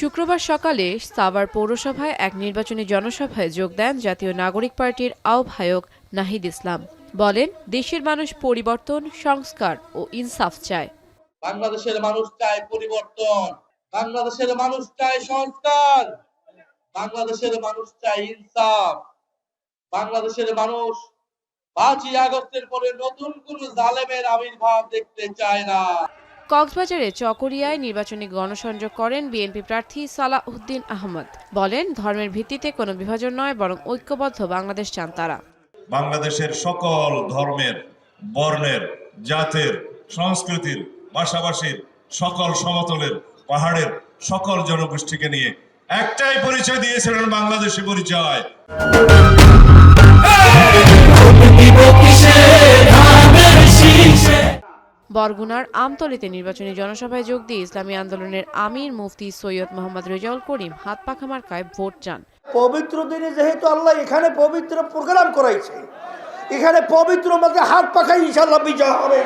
শুক্রবার সকালে সাভার পৌরসভায় এক নির্বাচনী জনসভায় যোগ দেন জাতীয় নাগরিক পার্টির আহ্বায়ক নাহিদ ইসলাম। বলেন, দেশের মানুষ পরিবর্তন, সংস্কার ও ইনসাফ চায়। বাংলাদেশের মানুষ চায় পরিবর্তন, বাংলাদেশের মানুষ চায় সংস্কার, বাংলাদেশের মানুষ চায় ইনসাফ। বাংলাদেশের মানুষ ৫ই আগস্টের পরে নতুন কোন জালেমের আবির্ভাব দেখতে চায় না। কক্সবাজারে চকরিয়ায় নির্বাচনী গণসংযোগ করেন বিএনপি প্রার্থী সালাউদ্দিন আহমদ। বলেন, ধর্মের ভিত্তিতে কোনো বিভাজন নয়, বরং ঐক্যবদ্ধ বাংলাদেশ চান তারা। বাংলাদেশের সকল ধর্মের, বর্ণের, জাতের, সংস্কৃতির, ভাষাভাষীর, সকল সমতলের, পাহাড়ের সকল জনগোষ্ঠীকে নিয়ে একটাই পরিচয় দিয়েছিলেন, বাংলাদেশি পরিচয়। বরগুনার আমতলীতে নির্বাচনী জনসভায় যোগ দিয়ে ইসলামী আন্দোলনের আমির মুফতি সৈয়দ মোহাম্মদ রেজাউল করিম হাত পাখা মার্কায় ভোট চান। পবিত্র দিনে যেহেতু আল্লাহ এখানে পবিত্র প্রোগ্রাম করাইছে, এখানে পবিত্র মধ্যে হাত পাখাই ইনশাআল্লাহ বিজয় হবে।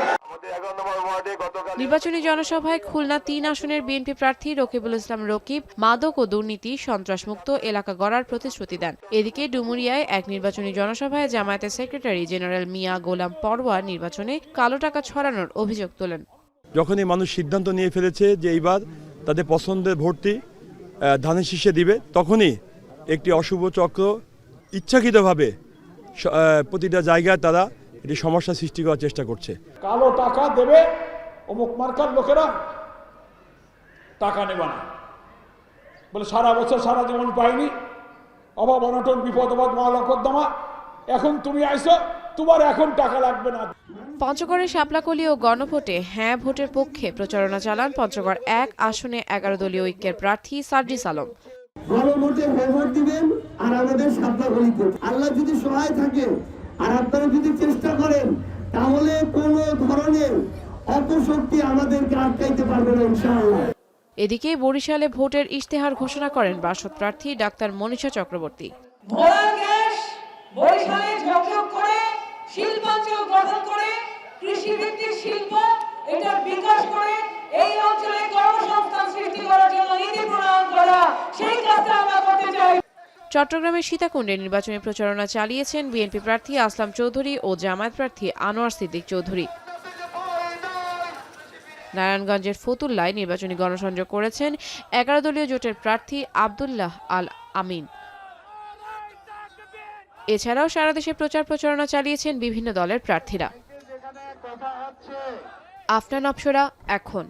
নির্বাচনী জনসভায় খুলনা ৩ আসনের বিএনপি প্রার্থী রকিবুল ইসলাম রকিব মাদক ও দুর্নীতি সন্ত্রাসমুক্ত এলাকা গড়ার প্রতিশ্রুতি দেন। এদিকে ডুমুরিয়ায় এক নির্বাচনী জনসভায় জামায়াতের সেক্রেটারি জেনারেল মিয়া গোলাম পরওয়ার নির্বাচনে কালো টাকা ছড়ানোর অভিযোগ তোলেন। যখনই মানুষ সিদ্ধান্ত নিয়ে ফেলেছে যে এইবার তাদের পছন্দের ভোটটি ধানের শীষে দিবে, তখনই একটি অশুভ চক্র ইচ্ছাকৃতভাবে প্রতিটা জায়গায় তারা এটি সমস্যা সৃষ্টি করার চেষ্টা করছে। কালো টাকা দেবে অমুক মার্কার লোকেরা, টাকা নেবে না বলে সারা বছর সারা জীবন পাইনি, অভাব অনটন বিপদ আপদ মহালকদ্দমা, এখন তুমি আইছো, তোমার এখন টাকা লাগবে না। পঞ্চগড়ের শাপলাকলি ও গণভোটে হ্যাঁ ভোটের পক্ষে প্রচারণা চালান পঞ্চগড় ১ আসনে ১১ দলীয় ঐক্যের প্রার্থী সার্জিস আলম। গণভোটে ভোট দিবেন আর আমাদের শাপলাকলিতে আল্লাহ যদি সহায় থাকে আর আপনারা যদি চেষ্টা করেন, তাহলে কোনো ধরনের অপশক্তি আমাদেরকে আটকাইতে পারবে না ইনশাআল্লাহ। এদিকে বরিশালে ভোটের ইশতেহার ঘোষণা করেন বাসদ প্রার্থী ডাক্তার মনীষা চক্রবর্তী। ভোলার গ্যাস বরিশালে ঝকঝক করে শিল্পাঞ্চল গঠন করে কৃষিভিত্তিক শিল্প এটার বিকাশ করে এই অঞ্চলে কর্মসংস্থান সৃষ্টি করার জন্য নীতি প্রণয়ন করা, সেই কাজটা আমরা করতে চাই। চট্টগ্রামের সীতাকুণ্ডে নির্বাচনী প্রচারণা চালিয়েছেন বিএনপি প্রার্থী আসলাম চৌধুরী ও জামায়াত প্রার্থী আনোয়ার সিদ্দিক চৌধুরী। নারায়ণগঞ্জের ফতুল্লায় নির্বাচনী গণসংযোগ করেছেন ১১ দলীয় জোটের প্রার্থী আব্দুল্লাহ আল আমিন। এছাড়াও সারা দেশে প্রচারণা চালিয়েছেন বিভিন্ন দলের প্রার্থীরা। আফনান অপসরা, এখন।